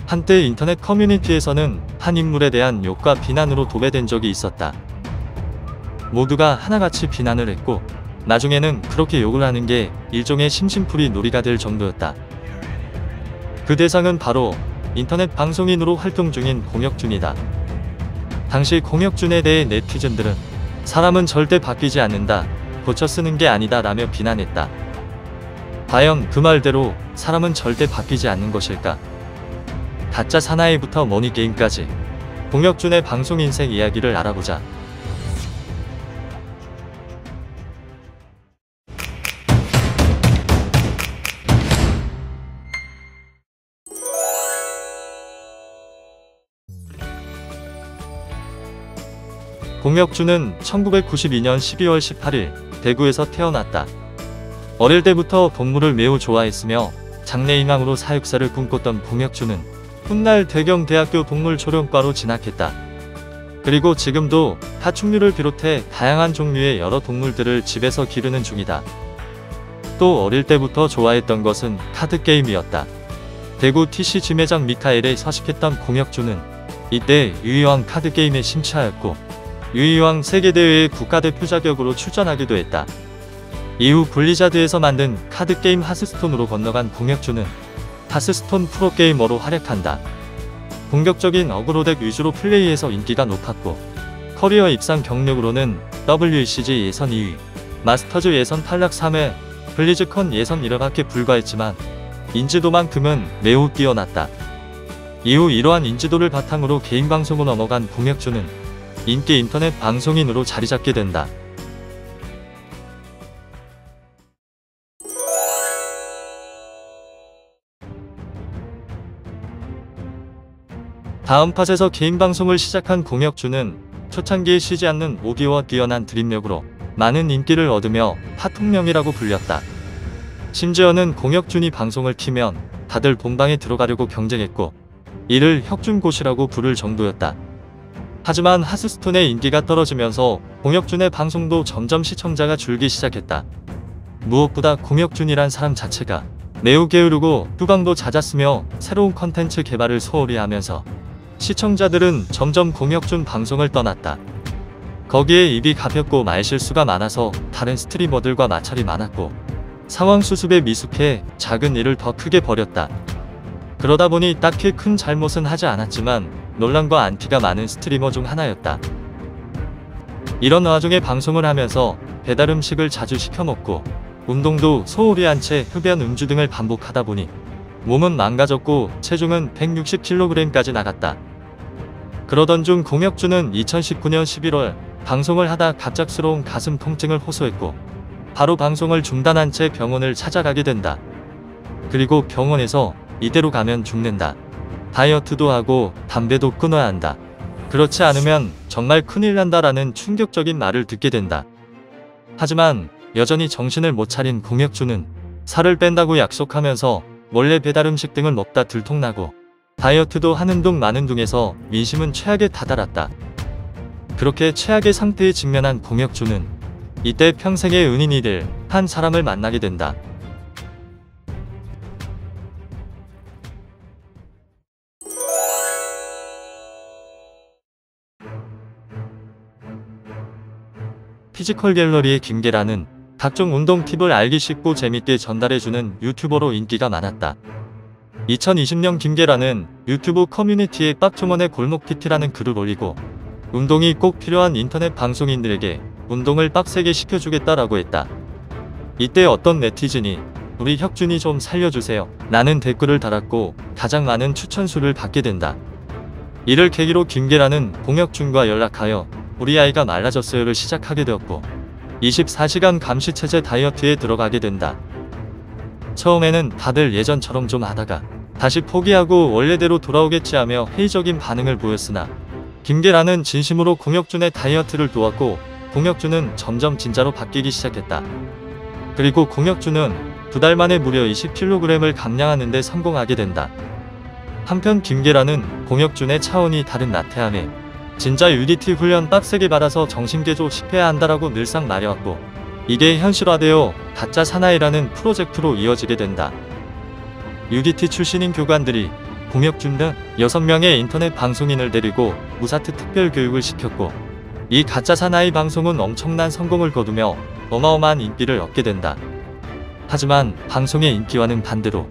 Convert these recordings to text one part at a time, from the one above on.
한때 인터넷 커뮤니티에서는 한 인물에 대한 욕과 비난으로 도배된 적이 있었다. 모두가 하나같이 비난을 했고 나중에는 그렇게 욕을 하는 게 일종의 심심풀이 놀이가 될 정도였다. 그 대상은 바로 인터넷 방송인으로 활동 중인 공혁준이다. 당시 공혁준에 대해 네티즌들은 사람은 절대 바뀌지 않는다, 고쳐 쓰는 게 아니다 라며 비난했다. 과연 그 말대로 사람은 절대 바뀌지 않는 것일까? 가짜 사나이부터 머니게임까지 공혁준의 방송 인생 이야기를 알아보자. 공혁준은 1992년 12월 18일 대구에서 태어났다. 어릴 때부터 동물을 매우 좋아했으며 장래희망으로 사육사를 꿈꿨던 공혁준은 훗날 대경대학교 동물조련과로 진학했다. 그리고 지금도 파충류를 비롯해 다양한 종류의 여러 동물들을 집에서 기르는 중이다. 또 어릴 때부터 좋아했던 것은 카드게임이었다. 대구 TCG 매장 미카엘에 서식했던 공혁준은 이때 유희왕 카드게임에 심취하였고 유희왕 세계대회의 국가대표 자격으로 출전하기도 했다. 이후 블리자드에서 만든 카드게임 하스스톤으로 건너간 공혁준은 하스스톤 프로게이머로 활약한다. 공격적인 어그로덱 위주로 플레이해서 인기가 높았고 커리어 입상 경력으로는 WCG 예선 2위, 마스터즈 예선 탈락 3회, 블리즈컨 예선 1회밖에 불과했지만 인지도만큼은 매우 뛰어났다. 이후 이러한 인지도를 바탕으로 개인방송으로 넘어간 공혁준은 인기 인터넷 방송인으로 자리잡게 된다. 다음 팟에서 개인방송을 시작한 공혁준은 초창기에 쉬지 않는 오디오와 뛰어난 드립력으로 많은 인기를 얻으며 팟통령이라고 불렸다. 심지어는 공혁준이 방송을 키면 다들 본방에 들어가려고 경쟁했고 이를 혁준고시라고 부를 정도였다. 하지만 하스스톤의 인기가 떨어지면서 공혁준의 방송도 점점 시청자가 줄기 시작했다. 무엇보다 공혁준이란 사람 자체가 매우 게으르고 후광도 잦았으며 새로운 컨텐츠 개발을 소홀히 하면서 시청자들은 점점 공혁준 방송을 떠났다. 거기에 입이 가볍고 말실수가 많아서 다른 스트리머들과 마찰이 많았고 상황 수습에 미숙해 작은 일을 더 크게 벌였다. 그러다 보니 딱히 큰 잘못은 하지 않았지만 논란과 안티가 많은 스트리머 중 하나였다. 이런 와중에 방송을 하면서 배달 음식을 자주 시켜먹고 운동도 소홀히 한 채 흡연 음주 등을 반복하다 보니 몸은 망가졌고 체중은 160kg까지 나갔다. 그러던 중 공혁준은 2019년 11월 방송을 하다 갑작스러운 가슴 통증을 호소했고 바로 방송을 중단한 채 병원을 찾아가게 된다. 그리고 병원에서 이대로 가면 죽는다. 다이어트도 하고 담배도 끊어야 한다. 그렇지 않으면 정말 큰일 난다라는 충격적인 말을 듣게 된다. 하지만 여전히 정신을 못 차린 공혁준은 살을 뺀다고 약속하면서 몰래 배달음식 등을 먹다 들통나고 다이어트도 하는 둥 마는 둥해서 민심은 최악에 다다랐다. 그렇게 최악의 상태에 직면한 공혁준은 이때 평생의 은인이 될 한 사람을 만나게 된다. 피지컬 갤러리의 김계란은 각종 운동 팁을 알기 쉽고 재밌게 전달해주는 유튜버로 인기가 많았다. 2020년 김계란은 유튜브 커뮤니티에 빡조먼의 골목 PT라는 글을 올리고 운동이 꼭 필요한 인터넷 방송인들에게 운동을 빡세게 시켜주겠다라고 했다. 이때 어떤 네티즌이 우리 혁준이 좀 살려주세요 라는 댓글을 달았고 가장 많은 추천수를 받게 된다. 이를 계기로 김계란은 공혁준과 연락하여 우리 아이가 말라졌어요를 시작하게 되었고 24시간 감시체제 다이어트에 들어가게 된다. 처음에는 다들 예전처럼 좀 하다가 다시 포기하고 원래대로 돌아오겠지 하며 회의적인 반응을 보였으나 김계란은 진심으로 공혁준의 다이어트를 도왔고 공혁준은 점점 진짜로 바뀌기 시작했다. 그리고 공혁준은 2달 만에 무려 20kg을 감량하는 데 성공하게 된다. 한편 김계란은 공혁준의 차원이 다른 나태함에 진짜 UDT 훈련 빡세게 받아서 정신개조 10회야 한다라고 늘상 말해왔고 이게 현실화되어 가짜 사나이라는 프로젝트로 이어지게 된다. UDT 출신인 교관들이 공혁준 등 6명의 인터넷 방송인을 데리고 무사트 특별 교육을 시켰고, 이 가짜 사나이 방송은 엄청난 성공을 거두며 어마어마한 인기를 얻게 된다. 하지만 방송의 인기와는 반대로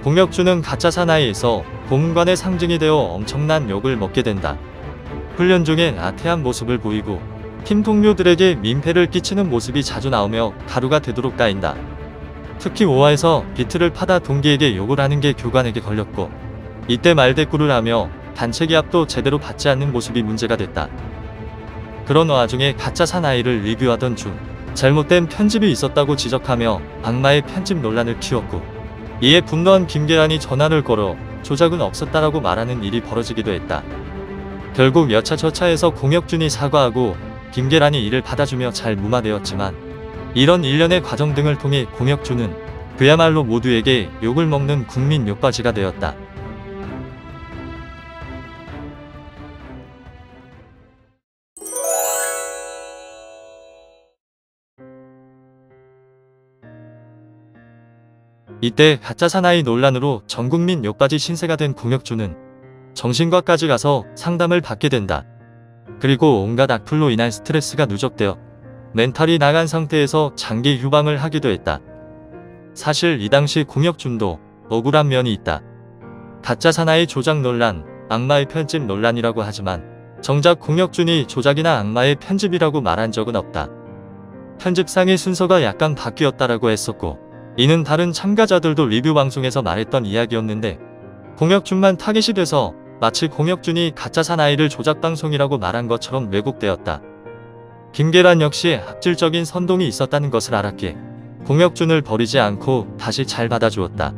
공혁준은 가짜 사나이에서 고문관의 상징이 되어 엄청난 욕을 먹게 된다. 훈련 중에 나태한 모습을 보이고 팀 동료들에게 민폐를 끼치는 모습이 자주 나오며 가루가 되도록 까인다. 특히 5화에서 비트를 파다 동기에게 욕을 하는 게 교관에게 걸렸고, 이때 말대꾸를 하며 단체 기합도 제대로 받지 않는 모습이 문제가 됐다. 그런 와중에 가짜 사나이를 리뷰하던 중 잘못된 편집이 있었다고 지적하며 악마의 편집 논란을 키웠고, 이에 분노한 김계란이 전화를 걸어 조작은 없었다라고 말하는 일이 벌어지기도 했다. 결국 여차저차해서 공혁준이 사과하고 김계란이 이를 받아주며 잘 무마되었지만, 이런 일련의 과정 등을 통해 공혁준은 그야말로 모두에게 욕을 먹는 국민 욕바지가 되었다. 이때 가짜 사나이 논란으로 전국민 욕바지 신세가 된 공혁준은 정신과까지 가서 상담을 받게 된다. 그리고 온갖 악플로 인한 스트레스가 누적되어 멘탈이 나간 상태에서 장기 휴방을 하기도 했다. 사실 이 당시 공혁준도 억울한 면이 있다. 가짜 사나이 조작 논란, 악마의 편집 논란이라고 하지만 정작 공혁준이 조작이나 악마의 편집이라고 말한 적은 없다. 편집상의 순서가 약간 바뀌었다라고 했었고, 이는 다른 참가자들도 리뷰 방송에서 말했던 이야기였는데, 공혁준만 타깃이 돼서 마치 공혁준이 가짜 사나이를 조작 방송이라고 말한 것처럼 왜곡되었다. 김계란 역시 악질적인 선동이 있었다는 것을 알았기에 공혁준을 버리지 않고 다시 잘 받아주었다.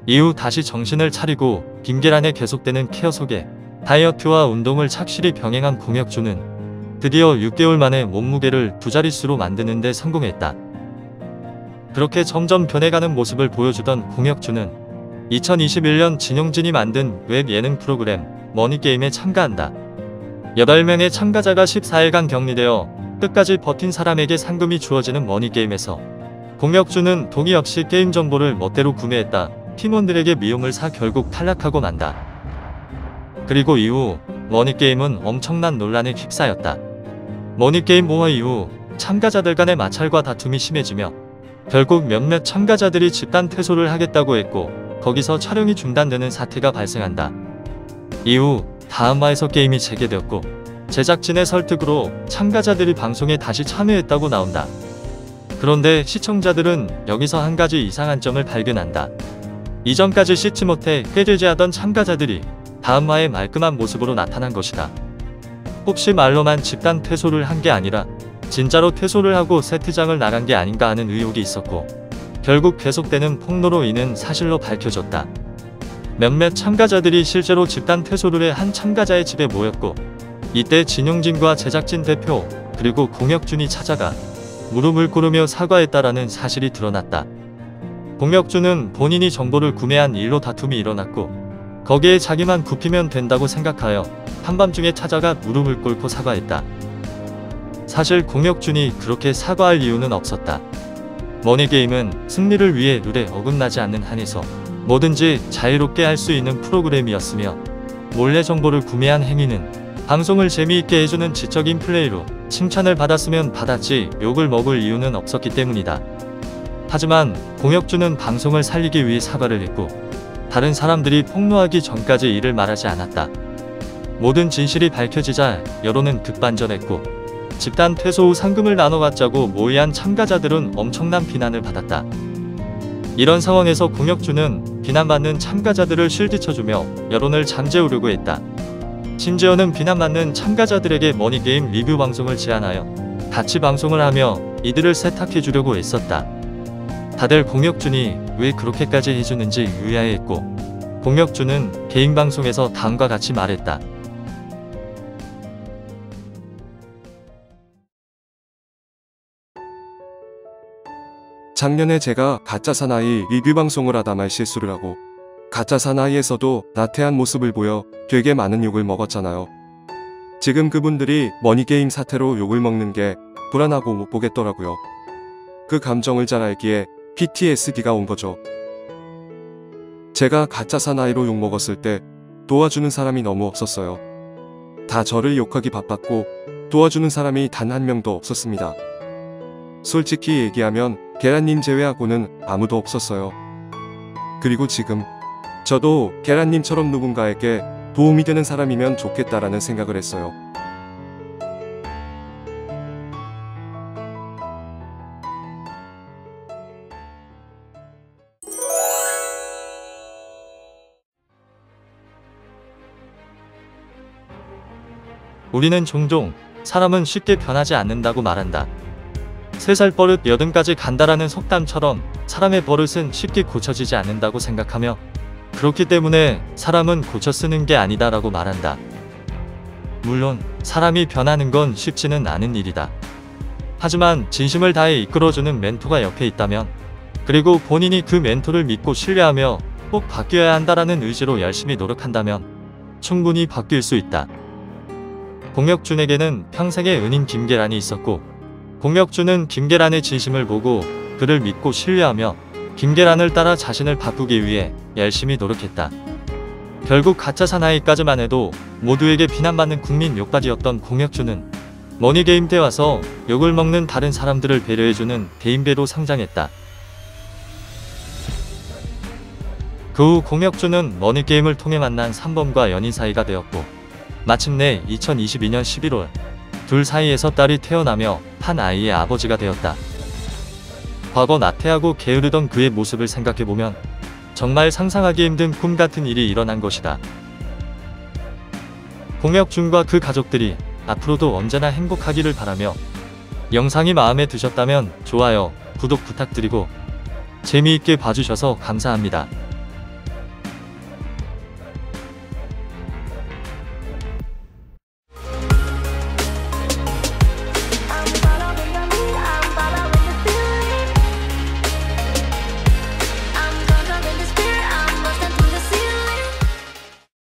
이후 다시 정신을 차리고 김계란의 계속되는 케어 속에 다이어트와 운동을 착실히 병행한 공혁준은 드디어 6개월 만에 몸무게를 2자릿수로 만드는 데 성공했다. 그렇게 점점 변해가는 모습을 보여주던 공혁준은 2021년 진용진이 만든 웹 예능 프로그램 머니게임에 참가한다. 8명의 참가자가 14일간 격리되어 끝까지 버틴 사람에게 상금이 주어지는 머니게임에서 공혁준은 동의 없이 게임 정보를 멋대로 구매했다. 팀원들에게 미움을 사 결국 탈락하고 만다. 그리고 이후 머니게임은 엄청난 논란에 휩싸였다. 머니게임 5화 이후 참가자들 간의 마찰과 다툼이 심해지며 결국 몇몇 참가자들이 집단 퇴소를 하겠다고 했고, 거기서 촬영이 중단되는 사태가 발생한다. 이후 다음 화에서 게임이 재개되었고, 제작진의 설득으로 참가자들이 방송에 다시 참여했다고 나온다. 그런데 시청자들은 여기서 한 가지 이상한 점을 발견한다. 이전까지 씻지 못해 꾀죄죄하던 참가자들이 다음 화에 말끔한 모습으로 나타난 것이다. 혹시 말로만 집단 퇴소를 한 게 아니라 진짜로 퇴소를 하고 세트장을 나간 게 아닌가 하는 의혹이 있었고, 결국 계속되는 폭로로 이는 사실로 밝혀졌다. 몇몇 참가자들이 실제로 집단 퇴소를 해 한 참가자의 집에 모였고, 이때 진용진과 제작진 대표 그리고 공혁준이 찾아가 무릎을 꿇으며 사과했다라는 사실이 드러났다. 공혁준은 본인이 정보를 구매한 일로 다툼이 일어났고, 거기에 자기만 굽히면 된다고 생각하여 한밤중에 찾아가 무릎을 꿇고 사과했다. 사실 공혁준이 그렇게 사과할 이유는 없었다. 머니게임은 승리를 위해 룰에 어긋나지 않는 한에서 뭐든지 자유롭게 할 수 있는 프로그램이었으며, 몰래 정보를 구매한 행위는 방송을 재미있게 해주는 지적인 플레이로 칭찬을 받았으면 받았지 욕을 먹을 이유는 없었기 때문이다. 하지만 공혁준은 방송을 살리기 위해 사과를 했고, 다른 사람들이 폭로하기 전까지 이를 말하지 않았다. 모든 진실이 밝혀지자 여론은 급반전했고, 집단 퇴소 후 상금을 나눠 갖자고 모의한 참가자들은 엄청난 비난을 받았다. 이런 상황에서 공혁준은 비난받는 참가자들을 실드쳐주며 여론을 잠재우려고 했다. 심지어는 비난받는 참가자들에게 머니게임 리뷰 방송을 제안하여 같이 방송을 하며 이들을 세탁해주려고 했었다. 다들 공혁준이 왜 그렇게까지 해주는지 의아해했고, 공혁준은 개인 방송에서 다음과 같이 말했다. 작년에 제가 가짜 사나이 리뷰 방송을 하다 말 실수를 하고 가짜 사나이에서도 나태한 모습을 보여 되게 많은 욕을 먹었잖아요. 지금 그분들이 머니게임 사태로 욕을 먹는 게 불안하고 못 보겠더라고요. 그 감정을 잘 알기에 PTSD가 온 거죠. 제가 가짜 사나이로 욕먹었을 때 도와주는 사람이 너무 없었어요. 다 저를 욕하기 바빴고 도와주는 사람이 단 한 명도 없었습니다. 솔직히 얘기하면 계란님 제외하고는 아무도 없었어요. 그리고 지금 저도 계란님처럼 누군가에게 도움이 되는 사람이면 좋겠다라는 생각을 했어요. 우리는 종종 사람은 쉽게 변하지 않는다고 말한다. 3살 버릇 80까지 간다라는 속담처럼 사람의 버릇은 쉽게 고쳐지지 않는다고 생각하며 그렇기 때문에 사람은 고쳐 쓰는 게 아니다라고 말한다. 물론 사람이 변하는 건 쉽지는 않은 일이다. 하지만 진심을 다해 이끌어주는 멘토가 옆에 있다면 그리고 본인이 그 멘토를 믿고 신뢰하며 꼭 바뀌어야 한다라는 의지로 열심히 노력한다면 충분히 바뀔 수 있다. 공혁준에게는 평생의 은인 김계란이 있었고 공혁준은 김계란의 진심을 보고 그를 믿고 신뢰하며 김계란을 따라 자신을 바꾸기 위해 열심히 노력했다. 결국 가짜 사나이까지만 해도 모두에게 비난받는 국민 욕받이였던 공혁준은 머니게임 때 와서 욕을 먹는 다른 사람들을 배려해주는 대인배로 성장했다. 그 후 공혁준은 머니게임을 통해 만난 3범과 연인 사이가 되었고 마침내 2022년 11월 둘 사이에서 딸이 태어나며 한 아이의 아버지가 되었다. 과거 나태하고 게으르던 그의 모습을 생각해보면 정말 상상하기 힘든 꿈 같은 일이 일어난 것이다. 공혁준과 그 가족들이 앞으로도 언제나 행복하기를 바라며 영상이 마음에 드셨다면 좋아요, 구독 부탁드리고 재미있게 봐주셔서 감사합니다.